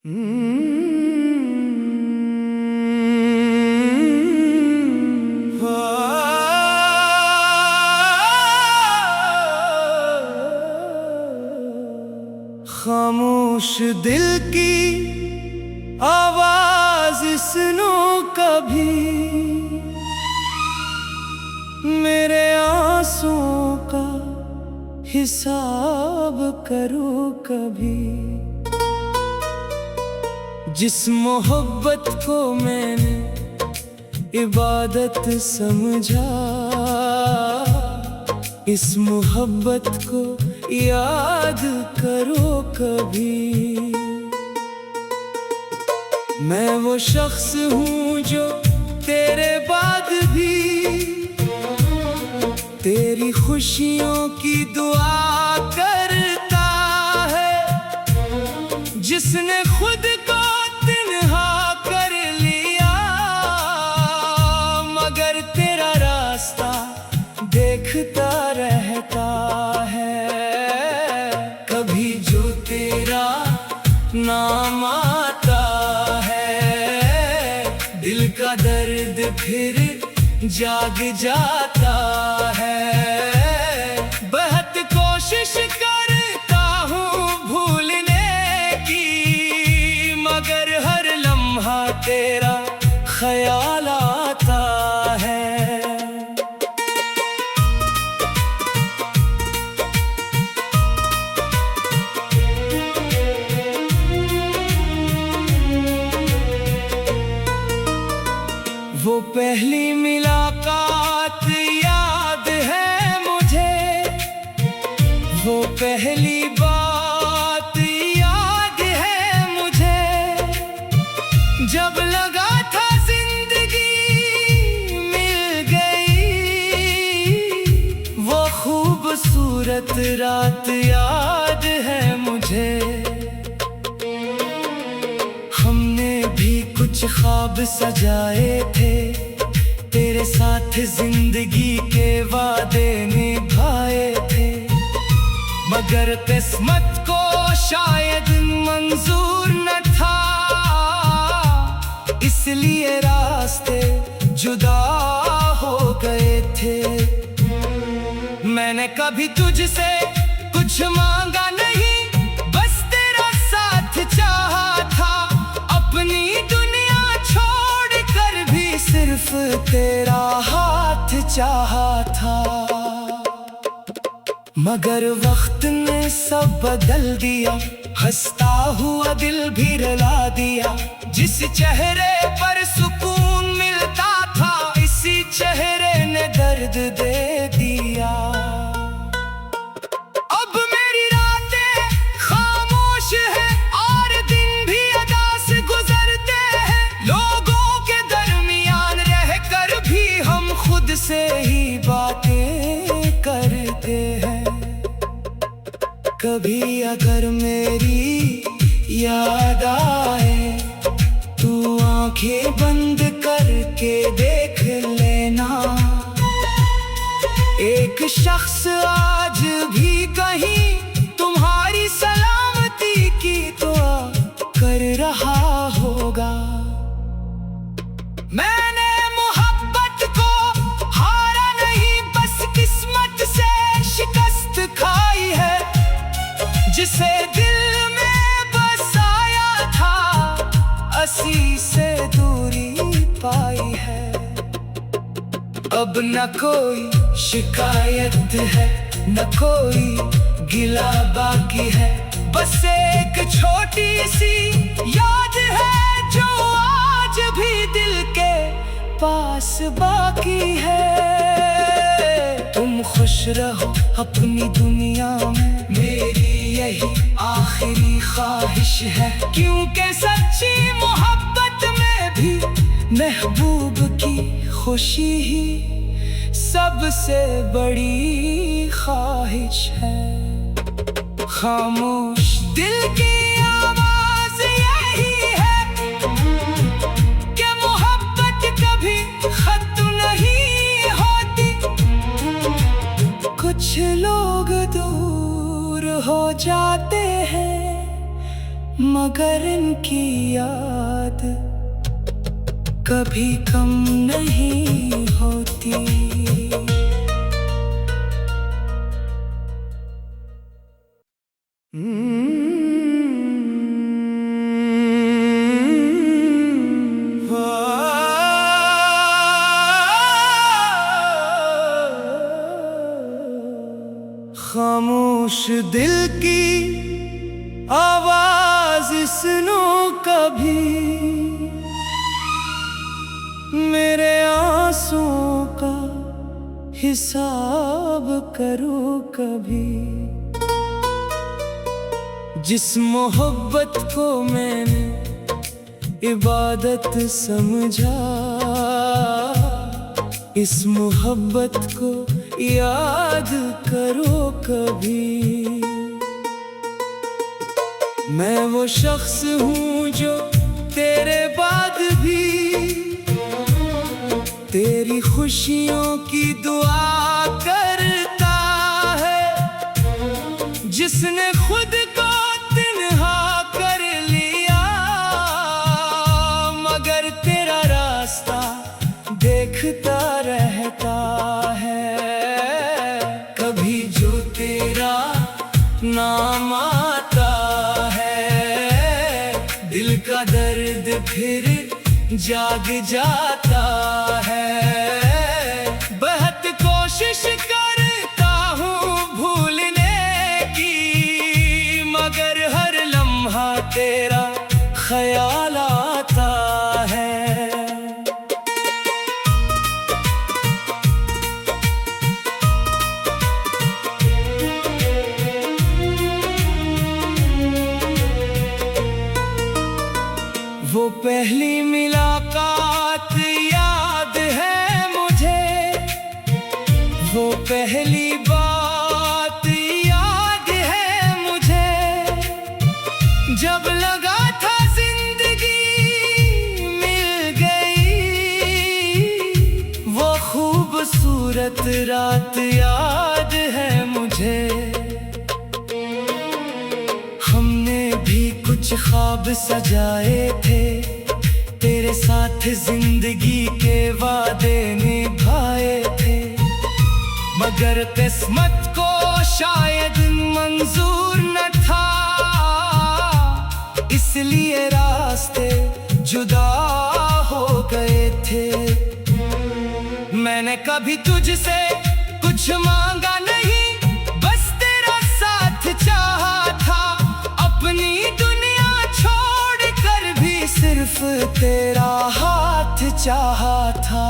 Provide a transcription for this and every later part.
खामोश दिल की आवाज सुनो कभी, मेरे आंसुओं का हिसाब करो कभी। जिस मोहब्बत को मैंने इबादत समझा, इस मोहब्बत को याद करो कभी। मैं वो शख्स हूँ जो तेरे बाद भी तेरी खुशियों की दुआ करता है। जिसने खुद को तन्हा कर लिया, मगर तेरा रास्ता देखता रहता है। कभी जो तेरा नाम आता है, दिल का दर्द फिर जाग जाता है। बहुत कोशिश करता हूँ भूलने की, मगर हर लम्हा तेरा ख्याल आता है। वो पहली मुलाकात याद है मुझे, वो पहली बात याद है मुझे। जब लगा था जिंदगी मिल गई, वो खूबसूरत रात याद है मुझे। हमने भी कुछ ख्वाब सजाए थे, तेरे साथ जिंदगी के वादे निभाए थे। मगर किस्मत को शायद मंजूर न था, इसलिए रास्ते जुदा हो गए थे। मैंने कभी तुझसे कुछ मांगा नहीं, बस तेरा साथ चाहा था। अपनी दुनिया छोड़ कर भी सिर्फ तेरा हाथ चाहा था। मगर वक्त ने सब बदल दिया, हंसता हुआ दिल भी रुला दिया। जिस चेहरे पर सुकून मिलता था, इसी चेहरे ने दर्द दे दिया। अब मेरी रातें खामोश है और दिन भी अदा से गुजरते हैं। लोगों के दरमियान रहकर भी हम खुद से ही बातें करते हैं। कभी अगर मेरी याद आए, तू आंखें बंद करके देख लेना। एक शख्स आज भी कहीं तुम्हारी सलामती की दुआ कर रहा होगा। मैंने मोहब्बत को हारा नहीं, बस किस्मत से शिकस्त खाई है। जिसे दिल में बसाया था, असी से दूरी पाई है। अब न कोई शिकायत है, न कोई गिला बाकी है। बस एक छोटी सी याद है जो आज भी दिल के पास बाकी है। तुम खुश रहो अपनी दुनिया में, मेरी यही आखिरी ख्वाहिश है। क्योंकि सच्ची मोहब्बत में भी महबूब की खुशी ही सबसे बड़ी ख्वाहिश है। खामोश दिल की आवाज यही है कि मोहब्बत कभी खत्म नहीं होती। कुछ लोग दूर हो जाते हैं, मगर इनकी याद कभी कम नहीं होती। खामोश दिल की आवाज सुनो कभी, मेरे आंसुओं का हिसाब करो कभी। जिस मोहब्बत को मैंने इबादत समझा, इस मोहब्बत को याद करो कभी। मैं वो शख्स हूँ जो तेरे बाद भी तेरी खुशियों की दुआ करता है। जिसने खुद को तन्हा कर लिया, मगर तेरा रास्ता देखता रहता है। कभी जो तेरा नाम आता है, दिल का दर्द फिर जाग जाता है। बहुत कोशिश करता हूँ भूलने की, मगर हर लम्हा तेरा ख्याल आता है। वो पहली मुलाकात याद है मुझे, वो पहली बात याद है मुझे। जब लगा था जिंदगी मिल गई, वो खूबसूरत रात याद है मुझे। हमने भी कुछ ख्वाब सजाए थे, तेरे साथ जिंदगी के वादे निभाए थे। मगर किस्मत को शायद मंजूर न था, इसलिए रास्ते जुदा हो गए थे। मैंने कभी तुझसे कुछ मांगा नहीं, बस तेरा साथ चाहा था। अपनी दुनिया छोड़ कर भी सिर्फ तेरा हाथ चाहा था।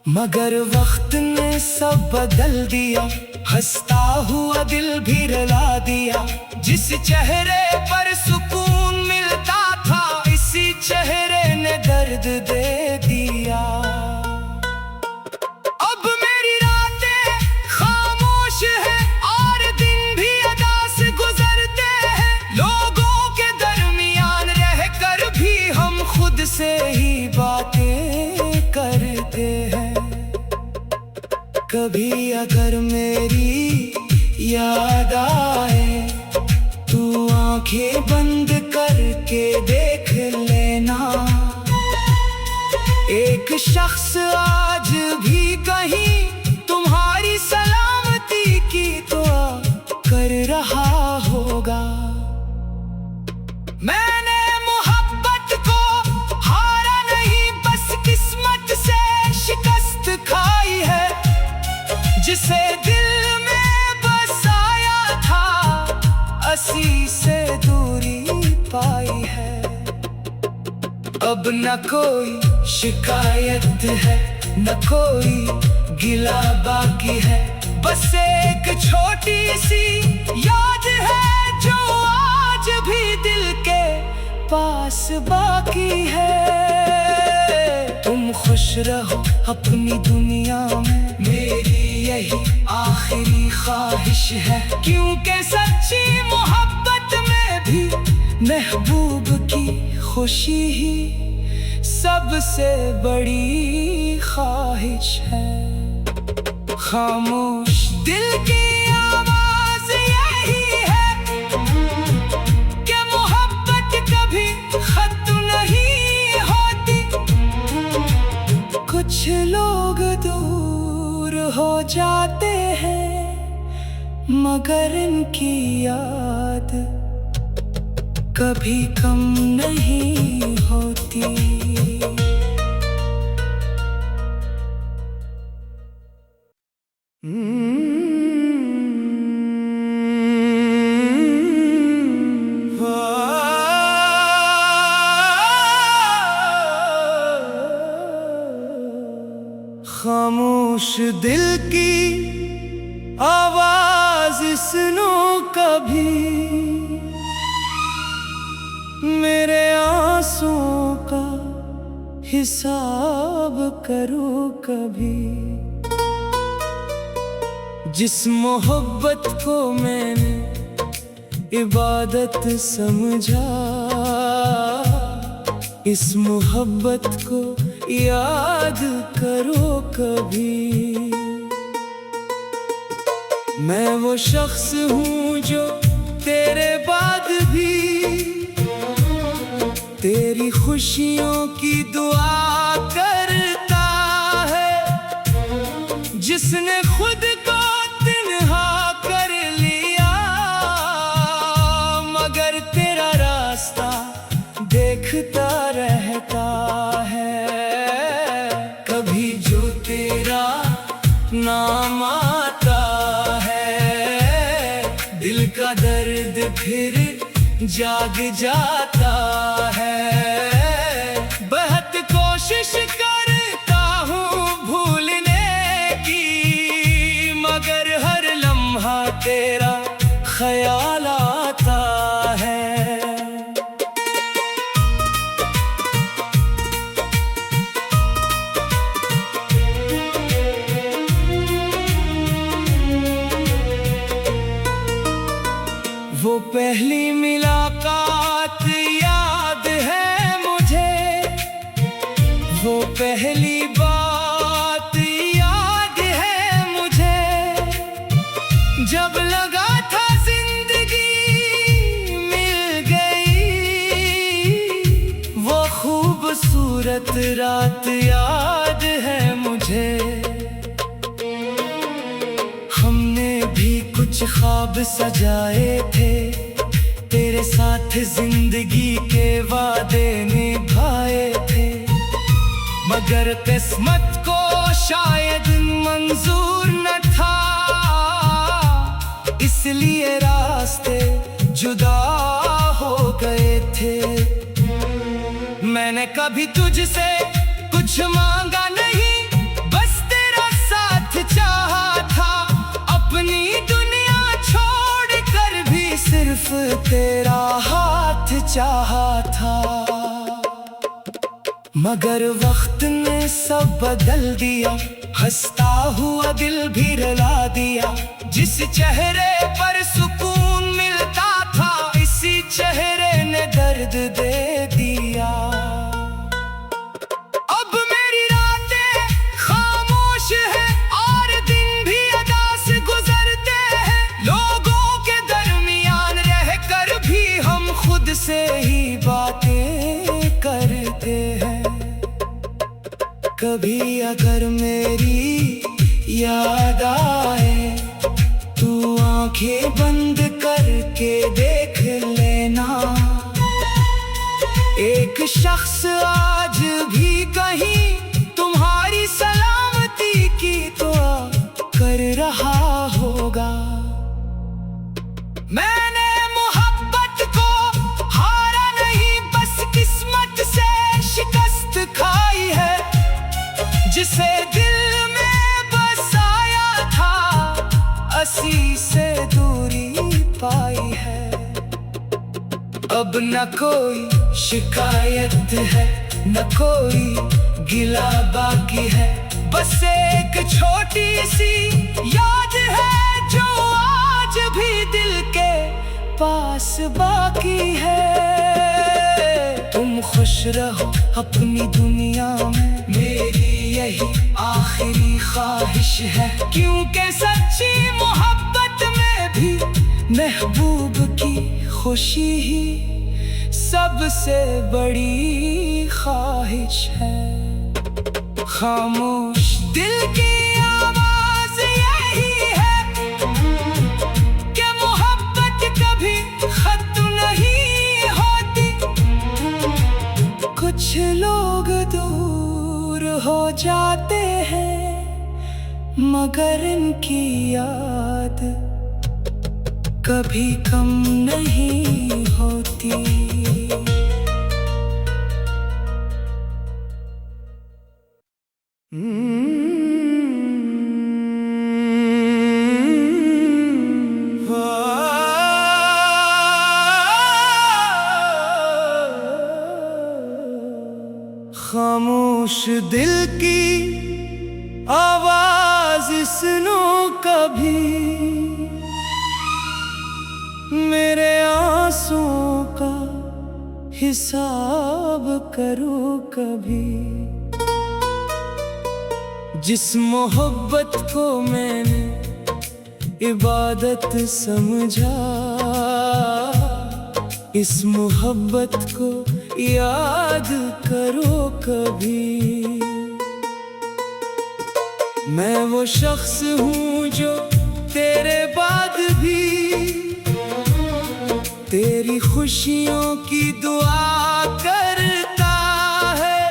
मगर वक्त ने सब बदल दिया, हंसता हुआ दिल भी रुला दिया। जिस चेहरे पर सुकून मिलता था, इसी चेहरे ने दर्द दे दिया। अब मेरी रातें खामोश है और दिन भी अदा से गुजरते हैं। लोगों के दरमियान रहकर भी हम खुद से ही बातें करते हैं। कभी अगर मेरी याद आए, तू आंखें बंद करके देख लेना। एक शख्स आज भी कहीं तुम्हारी सलामती की दुआ कर रहा होगा। मैंने मोहब्बत को हारा नहीं, बस किस्मत से शिकस्त खाई है। जिसे दिल में बसाया था, असी से दूरी पाई है। अब न कोई शिकायत है, न कोई गिला बाकी है। बस एक छोटी सी याद है जो आज भी दिल के पास बाकी है। तुम खुश रहो अपनी दुनिया में, मेरी यही आखिरी ख्वाहिश है। क्योंकि सच्ची मोहब्बत में भी महबूब की खुशी ही सबसे बड़ी ख्वाहिश है। खामोश दिल की आवाज यही है, हो जाते हैं, मगर इनकी याद कभी कम नहीं होती। खामोश दिल की आवाज सुनो कभी, मेरे आंसुओं का हिसाब करो कभी। जिस मोहब्बत को मैंने इबादत समझा, इस मोहब्बत को याद करो कभी। मैं वो शख्स हूँ जो तेरे बाद भी तेरी खुशियों की दुआ करता है। जिसने खुद को तन्हा कर लिया, मगर तेरा रास्ता देखता रहता है। कभी जो तेरा नाम आता है, दिल का दर्द फिर जाग जाता है। बहुत कोशिश करता हूँ भूलने की, मगर हर लम्हा तेरा ख्याल आता है। वो पहली मुलाकात याद है मुझे, वो पहली बात याद है मुझे। जब लगा था जिंदगी मिल गई, वो खूबसूरत रात याद है मुझे। हमने भी कुछ ख्वाब सजाए थे, तेरे साथ जिंदगी के वादे निभाए थे। मगर किस्मत को शायद मंजूर न था, इसलिए रास्ते जुदा हो गए थे। मैंने कभी तुझसे कुछ मांगा नहीं, बस तेरा साथ चाहा था। अपनी दुनिया छोड़ कर भी सिर्फ तेरा हाथ चाहा था। मगर वक्त ने सब बदल दिया, हंसता हुआ दिल भी रुला दिया। जिस चेहरे पर सुकून मिलता था, इसी चेहरे ने दर्द दे दिया। अब मेरी रातें खामोश है और दिन भी अदा से गुजरते हैं। लोगों के दरमियान रह कर भी हम खुद से ही बातें करते हैं। कभी अगर मेरी याद आए, तू आंखें बंद करके देख लेना। एक शख्स आज भी कहीं तुम्हारी सलामती की दुआ कर रहा होगा। मैंने मोहब्बत को हारा नहीं, बस किस्मत से शिकस्त खाई है। जिसे दिल में बसाया था, असी से दूरी पाई है। अब न कोई शिकायत है, न कोई गिला बाकी है। बस एक छोटी सी याद है जो आज भी दिल के पास बाकी है। तुम खुश रहो अपनी दुनिया में, मेरी यही आखिरी ख्वाहिश है। क्योंकि सच्ची मोहब्बत में भी महबूब की खुशी ही सबसे बड़ी ख्वाहिश है। खामोश दिल की आवाज जाते हैं, मगर इनकी याद कभी कम नहीं होती। खामोश दिल की आवाज सुनो कभी, मेरे आंसुओं का हिसाब करो कभी। जिस मोहब्बत को मैंने इबादत समझा, इस मोहब्बत को याद करो कभी। मैं वो शख्स हूँ जो तेरे बाद भी तेरी खुशियों की दुआ करता है,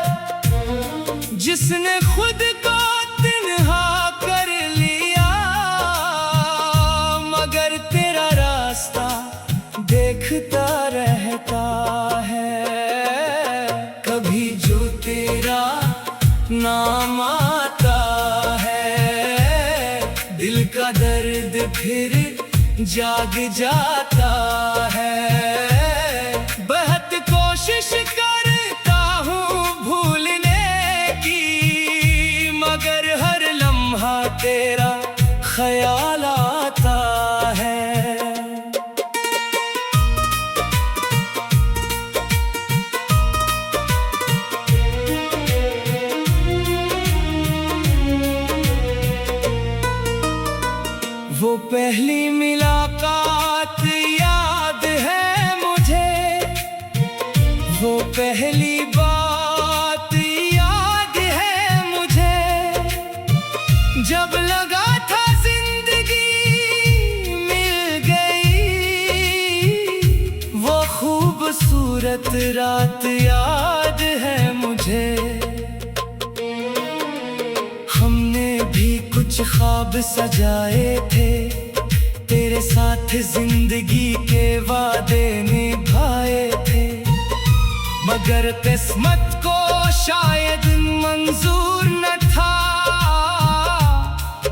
जिसने खुद को तन्हा कर लिया, मगर तेरा रास्ता देखता रहता है। कभी जो तेरा नाम आता है, दिल का दर्द फिर जाग जाता है। बहुत कोशिश करता हूँ भूलने की, मगर हर लम्हा तेरा ख्याल आता है। वो पहली मुलाकात याद है मुझे, वो पहली बात याद है मुझे, जब लगा था जिंदगी मिल गई। वो खूबसूरत रात याद है मुझे, हमने भी कुछ ख्वाब सजाए थे, तेरे साथ जिंदगी के वादे निभाए थे, मगर किस्मत को शायद मंजूर न था,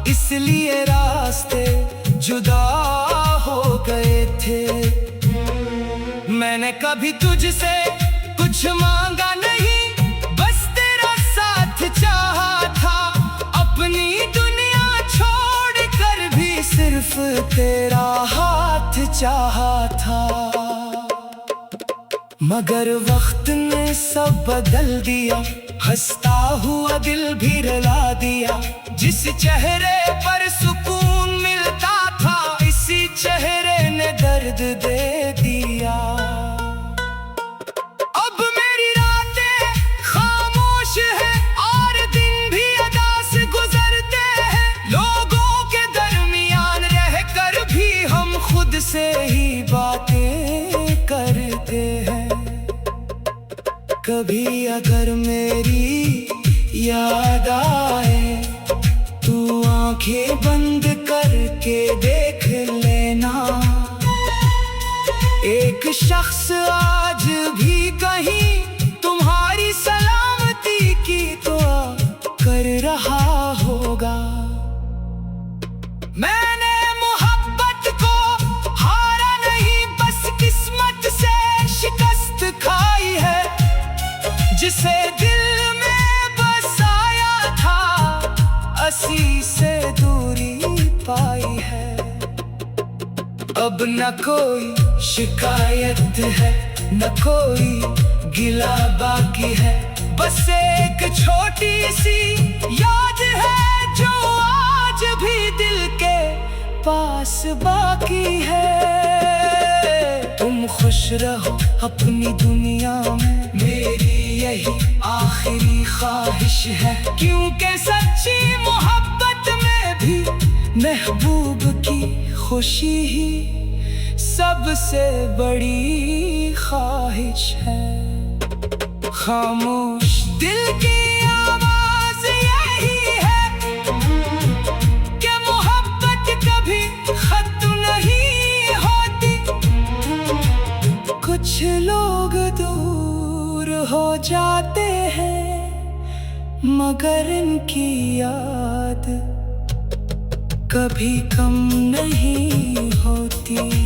इसलिए रास्ते जुदा हो गए थे। मैंने कभी तुझसे कुछ मांगा नहीं, बस तेरा साथ चाहा था, अपनी दुनिया छोड़ कर भी सिर्फ तेरा हाथ चाहा था। मगर वक्त ने सब बदल दिया, हंसता हुआ दिल भी रुला दिया। जिस चेहरे पर सुकून मिलता था, इसी चेहरे ने दर्द दे दिया। अब मेरी रातें खामोश है और दिन भी अदा से गुजरते हैं, लोगों के दरमियान रहकर भी हम खुद से ही बातें करते हैं। कभी अगर मेरी याद आए, तू आंखें बंद करके देख लेना, एक शख्स आज भी कहीं तुम्हारी सलामती की दुआ कर रहा होगा। मैंने मोहब्बत को हारा नहीं, बस किस्मत से शिकस्त खाई है, जिसे दिल में बसाया था, असी से दूरी पाई है। अब न कोई शिकायत है, न कोई गिला बाकी है, बस एक छोटी सी याद है जो आज भी दिल के पास बाकी है। तुम खुश रहो अपनी दुनिया में, मेरी यही आखिरी ख्वाहिश है, क्योंकि सच्ची मोहब्बत में भी महबूब की खुशी ही सबसे बड़ी ख्वाहिश है। खामोश दिल की आवाज़ कुछ लोग दूर हो जाते हैं, मगर इनकी याद कभी कम नहीं होती।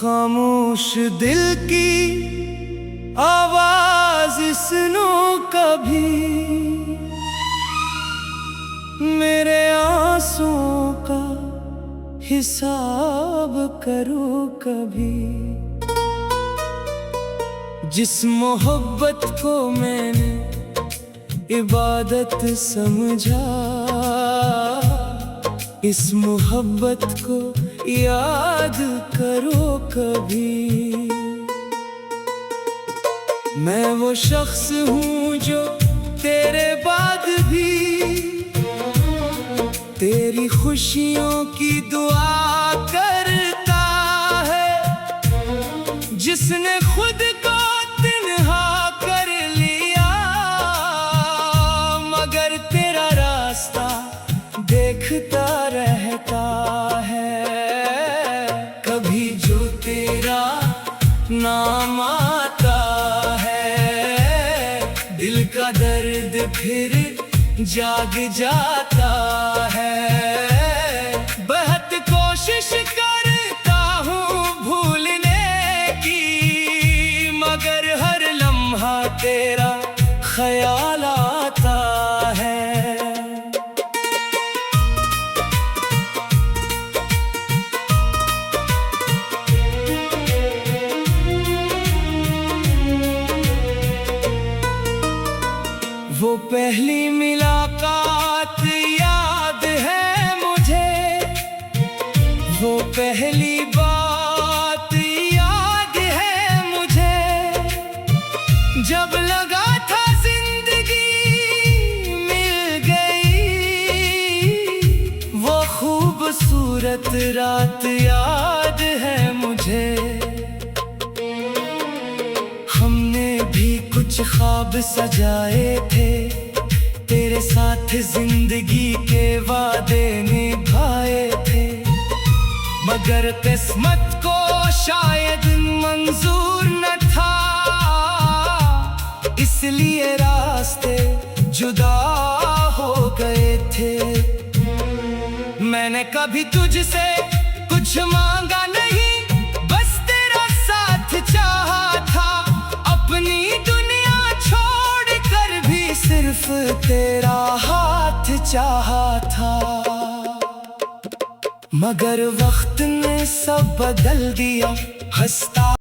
खामोश दिल की आवाज सुनो कभी, मेरे आंसुओं का हिसाब करो कभी। जिस मोहब्बत को मैंने इबादत समझा, इस मोहब्बत को याद करो कभी। मैं वो शख्स हूँ जो तेरे बाद भी तेरी खुशियों की दुआ करता है, जिसने खुद को तन्हा कर लिया, मगर तेरा रास्ता देखता रहता है। कभी जो तेरा नाम आता है, दिल का दर्द फिर जाग जाता है। बहुत कोशिश करता हूँ भूलने की, मगर हर लम्हा तेरा ख्याल आता है। वो पहली मुलाकात याद है मुझे, वो पहली बात याद है मुझे, जब लगा था जिंदगी मिल गई। वो खूबसूरत रात याद है मुझे, हमने भी कुछ ख्वाब सजाए थे, तेरे साथ जिंदगी के वादे निभाए थे, मगर किस्मत को शायद मंजूर न था, इसलिए रास्ते जुदा हो गए थे। मैंने कभी तुझसे कुछ मांगा नहीं, बस तेरा साथ चाहा था, अपनी दुनिया छोड़ कर भी सिर्फ तेरा हाथ चाहा था। मगर वक्त ने सब बदल दिया, हंसता